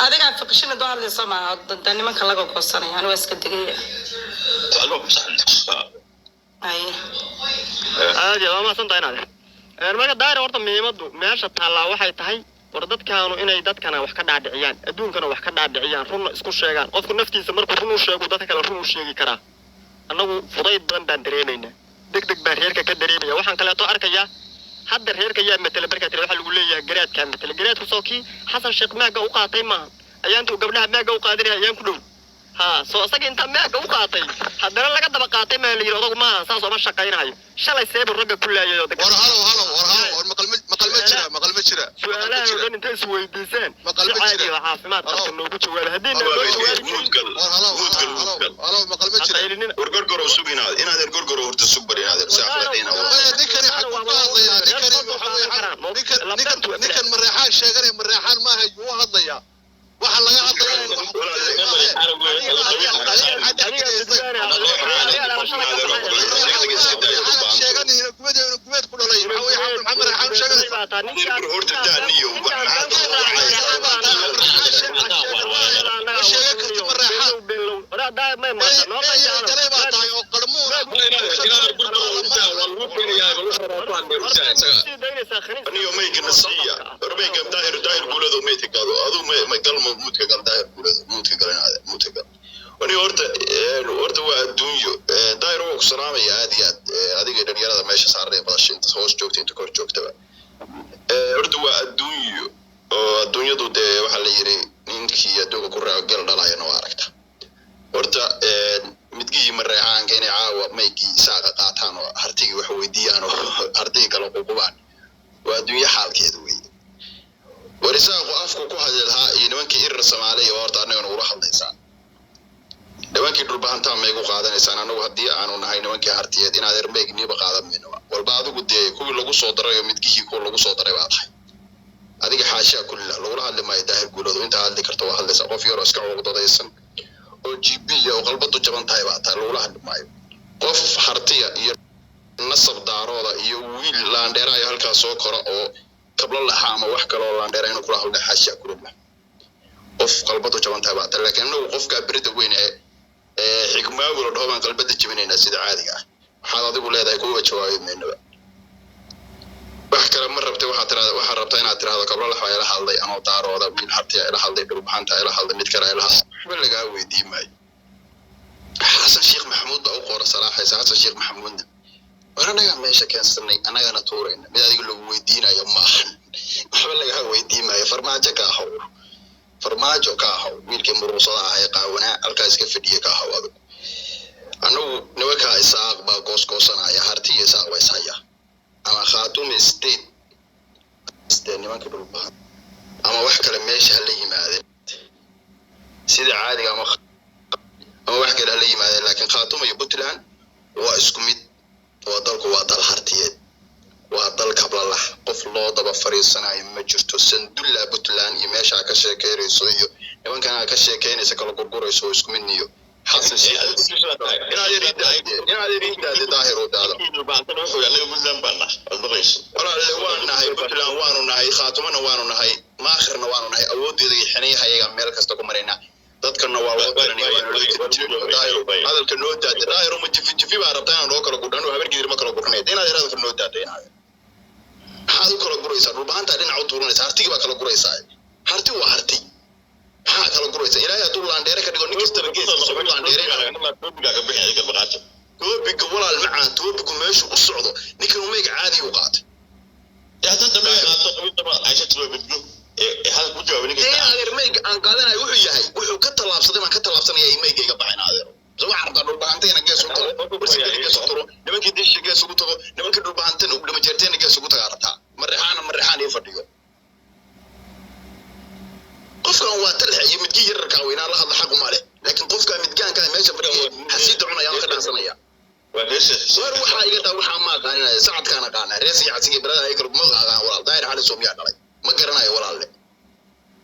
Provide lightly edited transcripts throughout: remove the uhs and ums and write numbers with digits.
adiga faqashina doo hadlayso ma dad nimanka laga goosanay aniga iska digay ay waa ma santaynaa marka daayir horta muhiimadu meesha taala waxay tahay war dadkaanu inay dadkana wax ka dhaadhiciyaan adduunkana wax ka dhaadhiciyaan run isku sheegaan qofku naftiisa markuu run u sheego dadka kale run u sheegi kara annagu fudayd badan baan dareemayna degdeg baan reerka ka dareemaya waxaan kale oo arkaya hadda reerka yaa matala barka tiri waxa lagu leeyahay garaadka matala garaadku sooki xasan sheekh maaga u qaatay ma ayaantu gabdhaha maaga u qaadanay ayaan ku dhow ha soo asaga inta maaga u qaatay haddana laga daba qaatay ma la yiraahdo ma saas oo ma shaqaynayo shalay seeb ragga ku leeyahay war halo maqal ma jira su'aalaha oo dhan inta is weydiisaan caadi waa caafimaad qabta noogu jawaab hadii noo jawaab halo maqal ma jira gorgor oo suginaad inaad gorgor horta sug bari inaad saafadina ninkan mareexaan sheeganay mareexaan ma hayo u hadlaya waxa laga hadlayaa horta waa adduunyo daayir oo ku salaamaya aad iyo aad adiga dhalinyarada meesha saaray badashay inta hoos joogtay inta kor joogtaba horta waa adduunyo oo adduunyadu waxa la yiri ninkii adduunka ku raaco gal dhalayna waa aragta horta midkii mareexaanka inay caawa maygii saaqa qaataan oo hartigi wax weydiiyaan oo arday kale ku qubaan waa adduunyo xaalkeedu weey warisaaqo afku ku hadalha iyo nimankii irir Soomaaliya oo horta anaga ugu hadlaysaan nimankii dhulbaanta ma igu qaadanaysaan anagu hadii aanu nahay nimankii hartiyeed inaad ermeegniba qaadamayno walba adigu kuwii lagu soo daray midkii ku lagu soo daray baa tahay adiga xaasha kullu lagu hadlimay daahir guuladu inta hadli karto waa hadlaysa qof yar oo iska uqdadaysan oo GB oo qalbadu jaban tahay baa tahay lagu hadlimay qof hartiya iyo nasab daarooda iyo wiil laandheerayo halka soo koro oo qabla la xaama wax kale oo laandheerayo inuu kula hadlay xaasha kullu qof qalbadu jaban tahay baa tahay laakiin anagu qofka birida weyn xigmaagu la dhawaan qalbada jabinayna sida caadiga ah waxaad adigu leedahay kuwa jawaabaymayna wax kale ma rabtay waxa rabtay inaad tiraahdo qabla la xayla hadlay ama daarooda wiil hartiya ila hadlay dhulbaxanta ila hadlay mid kale ila hadlay laga weydiimay xasan sheekh maxamuud baa u qoray salaaxaysa xasan sheekh maxamuud waranaga meesha keensanay anagana tuurayna mid adiga lagu weydiinayo ma waxba laga weydiimay farmaajo ka haw wiilkii muruusada ah ee qaawana halkaas ka fadhiye ka haw adigu anagu nimanka isaaq baa goosanaya hartiye isaaq way saya ama khaatumi state nimanka dhulbahan ama wax kale meesha la yimaadeen sida caadiga ama wax kale la yimaadeen laakiin khaatumi iyo Puntland waa isku mid waa dalku waa dal hartiyeed waa dal kablalah qof loo daba fariisanayo ma jirto sandulla Puntland iyo meesha ka sheekeerayso iyo niman kana ka sheekeynaysa kala gurgurayso isku mid niyo xasan sheekh inaad yiriida daahiro daada baantana wuxuu yahay Puntland bana adbays walaal waan nahay Puntland waanu nahay khaatumana waanu nahay maakhirna waanu nahay awoodeeda iyo xiniyahayaga meel kasta ku marayna dadkana waa wada hadalka noo daada daahiro ma jifi baa rabtaan loo kala gudhan oo habarkiir ma kala gurnayd inaad yiraahdo noo daada inaad maxaad kala guraysaa dhulbaanta dhinaca u tuuranaysaa hartiga baa kala guraysaa harti waa harti maxaa kala guraysaa ilaahay hadduu laandheere ka dhigo nin kasta gees soo laandheere topiga ka bixin ka baqaato topiga walaal macaan topigu meeshu u socdo ninkan umayga caadi u qaatay yaa dadda ma qaato qabta Aisha topiga hal ku jawaab ninka adeer mayga aan qaadanayo wuxuu yahay wuxuu ka talaabsaday ma ka talaabsanaya mayga iga baxin adeer soo arda dhulbaantayna gees u tago gees u tago nimankii dishi gees ugu tago nimankii dhulbaantayna u dhama jeerteen gees ugu tagaarta marixaan iyo fadhiyo qofkan waa talxay midkii yararka weynaa la hadla xaq uma leh laakiin qofka midgaanka meesha fadhiyo hasiid cunaya ka dhaansanaya war waxa iga taa waxa ma qaanay saacadkaana qaana rees iyo xasiga barada ay kala magaca walaal daayir xal Soomaaliya dhalay ma garanayo walaalle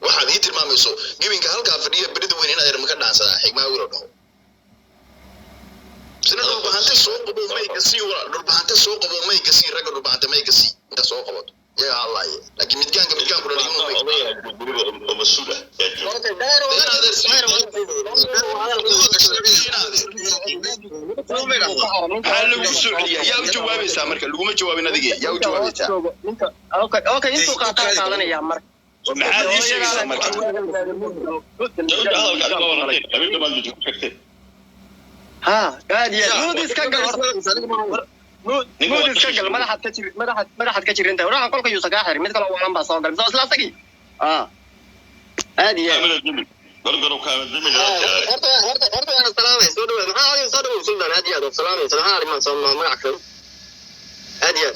waxa ay tilmaamayso gibinka halka fadhiyo barida weyn inaad ma ka dhaansada xigmaa wiro dhaho sina dhulbaante soo qabo mayga si walaal dhulbaante soo qabo mayga si rag dhulbaante mayga si inta soo qabato يا الله لكن متكان ولا يوم مسؤولة هل السعودية يا جوابي سامرك لقوم جوابي نادي يا جوابي اوكي انتو قاطع قادنا يا عمر ما هذه شيء سامرك ها قاعد يا موديس كقل موديس كقل مدحت كجير انت وراح كلك يوسف كاحر مid kale waan baa soo galay soo isla tagi aadi ya gargaro ka dimil horta ana salaamay soo dhawaad maxaa soo dhawaad suldan aadi ya salaamay salaam ma soo magac kale aadi ya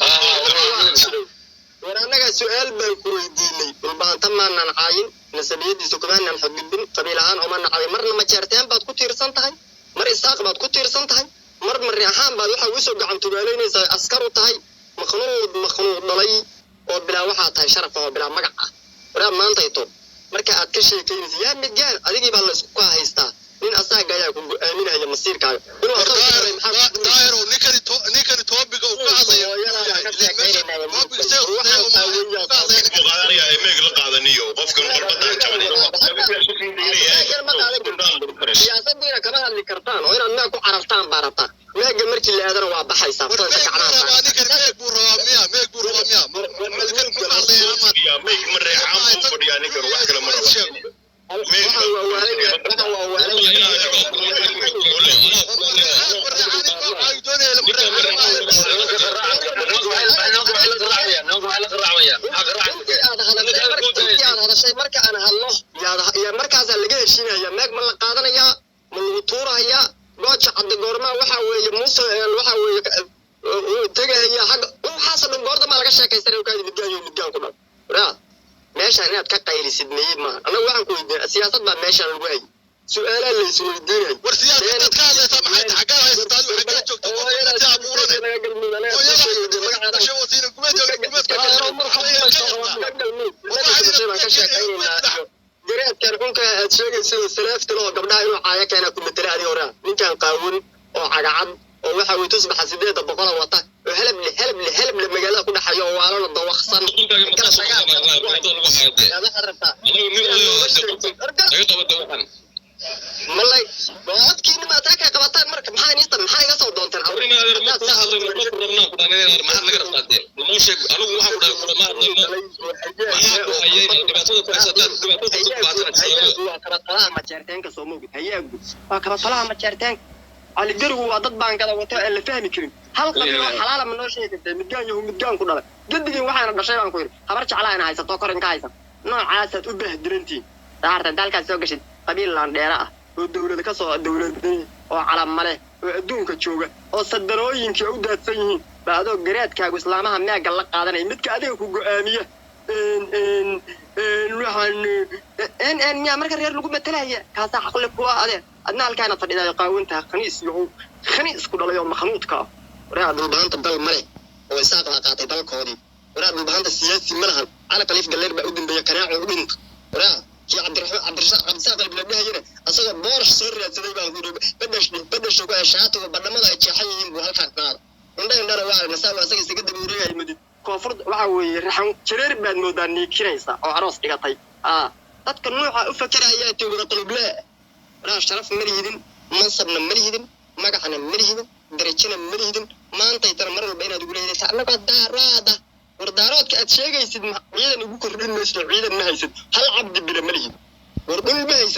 ورانك سؤال بالكويديني والبانتا ما نعاين نسبيديسو كمان نحددين قبيلهان او ما نعاين مرنا ما جيرتين باد ku tiirsan tahay mar isaaq baad ku tiirsan tahay mar riixaan baad waxa uu soo gacan tugaaleynaysa askar u tahay makhnuud dhalay oo bilaa waxa tahay sharaf oo bilaa magac ah waraa maanta ito marka aad ka sheekeynaysa yaa midgaan adigii baa la isku haystaa nin asaaga ayaa ku aaminaya masiirkaaga inuu daahiro ninkani topiga uu ka hadlayo siyaasaddiina kama hadli kartaan oo inaad meeg ku carartaan baa rabtaa meega markii la aadana waa baxaysaa marka aan hadlo yaa markaas laga heshiinaya meeg ma la qaadanaya ma lagu tuuraya gooja cad goorma waxa weeye muuse waxa weeye tagaya xaq waxa dhan goorta ma laga sheekaysanay ka midgaan ku dhan raa meesha inaad ka qaylisid meeyma anagu waxaan ku weydiin siyaasad baa meesha lagu hay su'aalaha la isweydiinay war siyaasad ka hadlaysa maxay xagaa haysataa waxa kala joogto qofka abuuranay جريت كان كونك أتشجع سلسلة تلو قبلها إنه عاية كان كل متلاقي ورا من كان قاون أو عقعد أو وحوي تصبح سدية بقرة وطا هلب لما جاء كل حاجة وعلى الضوء خصن كلا شجع هذا حرفة ملاي بعد كين ما تاكل قبطان مركب محاي نيستم محاي قصو دونتر أورينا هذا المفروض هذا المفروض ربنا قدامنا ما حد نقدر نقدر الموشى أنا واحد ما على الجرو وضد بان كذا وتا اللي فاهم كريم حلقه حلاله من نوع شيء كده مدان يوم مدان كدله جدي waxaan dhashay baan ku yiri habarci calaayna haysato korinka haysan noocaas aad u bahdirantiin daarta dalka soo gashay qabiil laan dheera ah oo dawlad ka soo dawladnimo oo calam male oo adduunka jooga oo sadarooyinkii u daadsan yihiin baado gareedkaagu islaamaha meega la qaadanay midka adiga ku go'aamiya waxaan miya marka reer lagu matalaya kaasa xaqle ku aadeen adna halkaana fadhidaa qaawinta khaniis ku dhalayo makhnuudka waraa dhulbaanta dal male oo isaaq la qaatay dalkoodii waraa dhulbaanta siyaasi malahan ala qalif galeer baa u dambeeya kanaaco u dhinta waraa kii cabdirasaaq qalbi la dhahayana asaga boorash soo raadsaday baan ku yidhi badhash ku shaatiga badhamada ay jeexan yihiin buu halkaan qaada indhana waa nasaab asaga isaga daba wareegay madid koonfur waxa weeye raxan jareer baad moodaa niikinaysa oo aroos dhigatay dadka nooca u fakaraya tiwada qalble raa sharaf ma lihidin mansabna ma lihidin magacna ma lihidin darajana ma lihidin maanta tan mar walba inaad ugu leedahay annaga daaraada wardaaroodka aad sheegaysid ciidan ugu kordhin mayso ciidan ma haysid hal cabdi bila ma lihid war dhul ma haysid